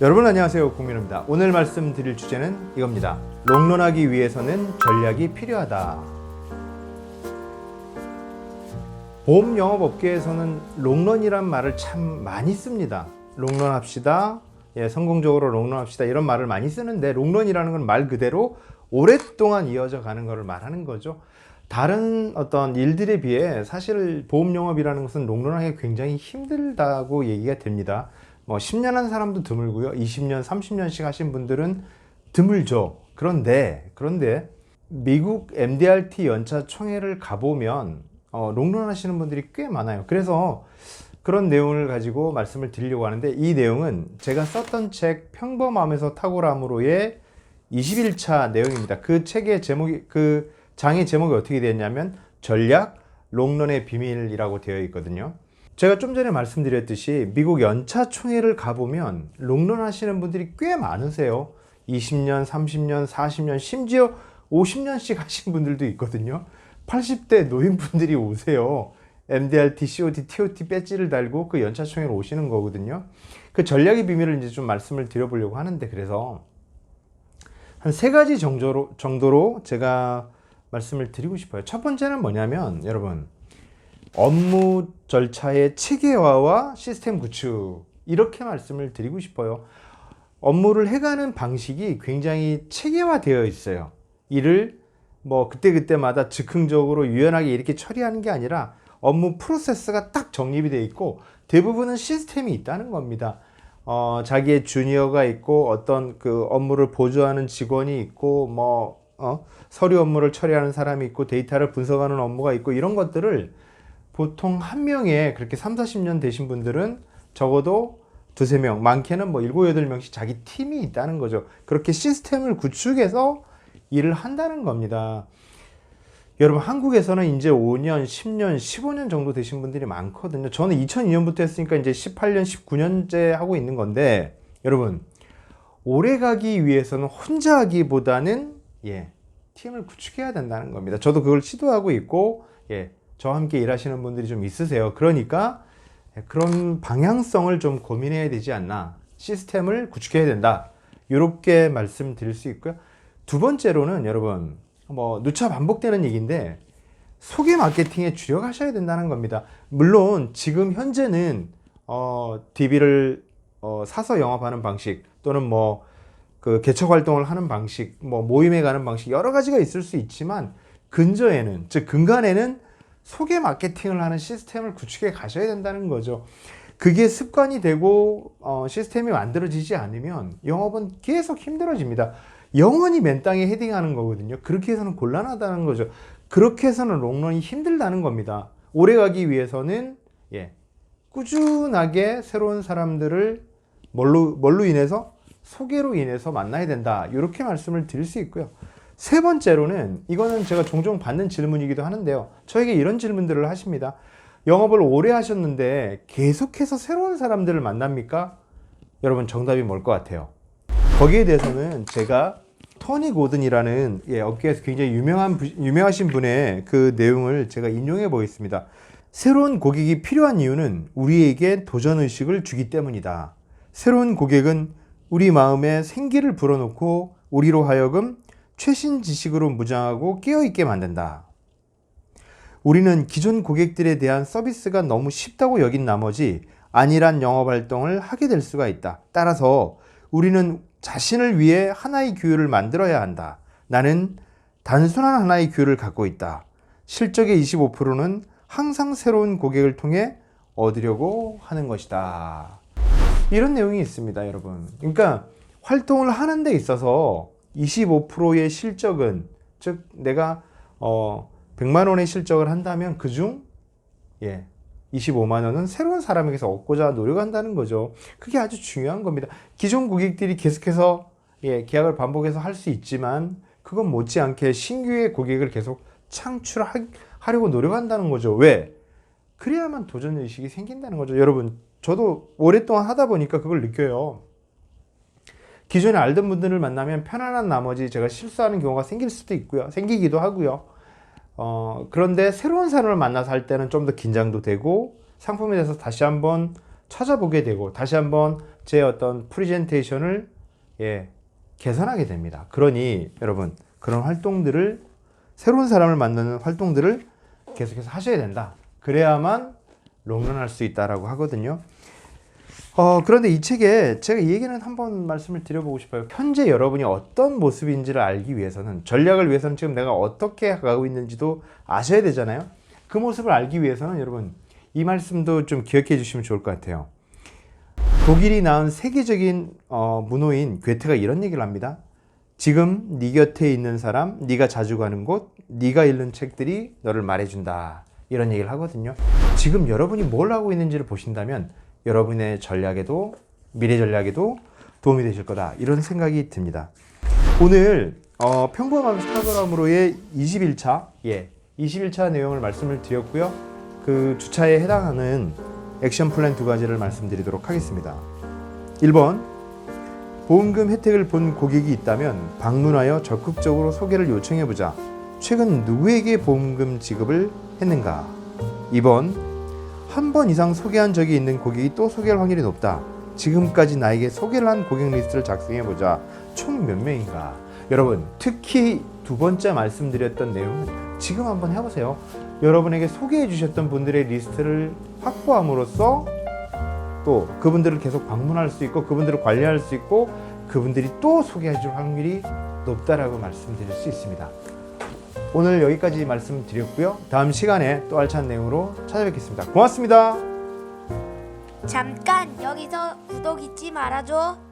여러분 안녕하세요, 국민호입니다. 오늘 말씀드릴 주제는 이겁니다. 롱런하기 위해서는 전략이 필요하다. 보험 영업 업계에서는 롱런이란 말을 참 많이 씁니다. 롱런합시다. 성공적으로 롱런합시다. 이런 말을 많이 쓰는데, 롱런이라는 건 말 그대로 오랫동안 이어져 가는 것을 말하는 거죠. 다른 어떤 일들에 비해 사실 보험 영업이라는 것은 롱런하기 굉장히 힘들다고 얘기가 됩니다. 10년 한 사람도 드물고요. 20년, 30년씩 하신 분들은 드물죠. 그런데 미국 MDRT 연차 총회를 가보면 롱런 하시는 분들이 꽤 많아요. 그래서 그런 내용을 가지고 말씀을 드리려고 하는데, 이 내용은 제가 썼던 책 평범함에서 탁월함으로의 21차 내용입니다. 그 책의 제목이, 그 장의 제목이 어떻게 되었냐면 전략 롱런의 비밀이라고 되어 있거든요. 제가 좀 전에 말씀드렸듯이 미국 연차 총회를 가보면 롱런 하시는 분들이 꽤 많으세요. 20년, 30년, 40년, 심지어 50년씩 하신 분들도 있거든요. 80대 노인분들이 오세요. MDRT, COT, TOT 배지를 달고 그 연차 총회를 오시는 거거든요. 그 전략의 비밀을 이제 좀 말씀을 드려보려고 하는데, 그래서 한 세 가지 정도로 제가 말씀을 드리고 싶어요. 첫 번째는 뭐냐면, 여러분, 업무 절차의 체계화와 시스템 구축, 이렇게 말씀을 드리고 싶어요. 업무를 해가는 방식이 굉장히 체계화되어 있어요. 일을 그때그때마다 즉흥적으로 유연하게 이렇게 처리하는 게 아니라 업무 프로세스가 딱 정립이 되어 있고, 대부분은 시스템이 있다는 겁니다. 자기의 주니어가 있고, 어떤 그 업무를 보조하는 직원이 있고, 서류 업무를 처리하는 사람이 있고, 데이터를 분석하는 업무가 있고, 이런 것들을 보통 한 명에 그렇게 3, 40년 되신 분들은 적어도 두세 명, 많게는 7, 8명씩 자기 팀이 있다는 거죠. 그렇게 시스템을 구축해서 일을 한다는 겁니다. 여러분, 한국에서는 이제 5년, 10년, 15년 정도 되신 분들이 많거든요. 저는 2002년부터 했으니까 이제 18년, 19년째 하고 있는 건데, 여러분, 오래 가기 위해서는 혼자 하기보다는 팀을 구축해야 된다는 겁니다. 저도 그걸 시도하고 있고, 저와 함께 일하시는 분들이 좀 있으세요. 그러니까 그런 방향성을 좀 고민해야 되지 않나, 시스템을 구축해야 된다, 이렇게 말씀드릴 수 있고요. 두 번째로는, 여러분, 누차 반복되는 얘기인데, 소개 마케팅에 주력하셔야 된다는 겁니다. 물론 지금 현재는 DB를 사서 영업하는 방식, 또는 그 개척 활동을 하는 방식, 모임에 가는 방식, 여러 가지가 있을 수 있지만, 근저에는, 즉 근간에는 소개 마케팅을 하는 시스템을 구축해 가셔야 된다는 거죠. 그게 습관이 되고 시스템이 만들어지지 않으면 영업은 계속 힘들어집니다. 영원히 맨 땅에 헤딩하는 거거든요. 그렇게 해서는 곤란하다는 거죠. 그렇게 해서는 롱런이 힘들다는 겁니다. 오래 가기 위해서는 꾸준하게 새로운 사람들을 뭘로 인해서? 소개로 인해서 만나야 된다, 이렇게 말씀을 드릴 수 있고요. 세 번째로는, 이거는 제가 종종 받는 질문이기도 하는데요. 저에게 이런 질문들을 하십니다. 영업을 오래 하셨는데 계속해서 새로운 사람들을 만납니까? 여러분, 정답이 뭘 것 같아요? 거기에 대해서는 제가 토니 고든이라는 업계에서 굉장히 유명하신 분의 그 내용을 제가 인용해 보겠습니다. 새로운 고객이 필요한 이유는 우리에게 도전의식을 주기 때문이다. 새로운 고객은 우리 마음에 생기를 불어넣고 우리로 하여금 최신 지식으로 무장하고 깨어있게 만든다. 우리는 기존 고객들에 대한 서비스가 너무 쉽다고 여긴 나머지 안일한 영업활동을 하게 될 수가 있다. 따라서 우리는 자신을 위해 하나의 규율을 만들어야 한다. 나는 단순한 하나의 규율을 갖고 있다. 실적의 25%는 항상 새로운 고객을 통해 얻으려고 하는 것이다. 이런 내용이 있습니다, 여러분. 그러니까 활동을 하는 데 있어서 25%의 실적은, 즉 내가 100만 원의 실적을 한다면 그중 25만 원은 새로운 사람에게서 얻고자 노력한다는 거죠. 그게 아주 중요한 겁니다. 기존 고객들이 계속해서 계약을 반복해서 할 수 있지만, 그건 못지않게 신규의 고객을 계속 창출하려고 노력한다는 거죠. 왜? 그래야만 도전의식이 생긴다는 거죠. 여러분, 저도 오랫동안 하다 보니까 그걸 느껴요. 기존에 알던 분들을 만나면 편안한 나머지 제가 실수하는 경우가 생길 수도 있고요. 생기기도 하고요. 그런데 새로운 사람을 만나서 할 때는 좀 더 긴장도 되고, 상품에 대해서 다시 한번 찾아보게 되고, 다시 한번 제 어떤 프레젠테이션을 개선하게 됩니다. 그러니 여러분 그런 활동들을 새로운 사람을 만나는 활동들을 계속해서 하셔야 된다. 그래야만 롱런할 수 있다라고 하거든요. 그런데 이 책에 제가 이 얘기는 한번 말씀을 드려보고 싶어요. 현재 여러분이 어떤 모습인지를 알기 위해서는, 전략을 위해서는 지금 내가 어떻게 가고 있는지도 아셔야 되잖아요. 그 모습을 알기 위해서는 여러분 이 말씀도 좀 기억해 주시면 좋을 것 같아요. 독일이 낳은 세계적인 문호인 괴테가 이런 얘기를 합니다. 지금 네 곁에 있는 사람, 네가 자주 가는 곳, 네가 읽는 책들이 너를 말해준다. 이런 얘기를 하거든요. 지금 여러분이 뭘 하고 있는지를 보신다면 여러분의 전략에도, 미래 전략에도 도움이 되실 거다. 이런 생각이 듭니다. 오늘 평범한 스타그램으로의 21차 21차 내용을 말씀을 드렸고요. 그 주차에 해당하는 액션 플랜 2가지를 말씀드리도록 하겠습니다. 1번, 보험금 혜택을 본 고객이 있다면 방문하여 적극적으로 소개를 요청해보자. 최근 누구에게 보험금 지급을 했는가? 2번, 한 번 이상 소개한 적이 있는 고객이 또 소개할 확률이 높다. 지금까지 나에게 소개를 한 고객 리스트를 작성해보자. 총 몇 명인가? 여러분, 특히 두 번째 말씀드렸던 내용은 지금 한번 해보세요. 여러분에게 소개해 주셨던 분들의 리스트를 확보함으로써 또 그분들을 계속 방문할 수 있고 그분들을 관리할 수 있고 그분들이 또 소개해 줄 확률이 높다라고 말씀드릴 수 있습니다. 오늘 여기까지 말씀드렸고요. 다음 시간에 또 알찬 내용으로 찾아뵙겠습니다. 고맙습니다. 잠깐 여기서 구독 잊지 말아줘.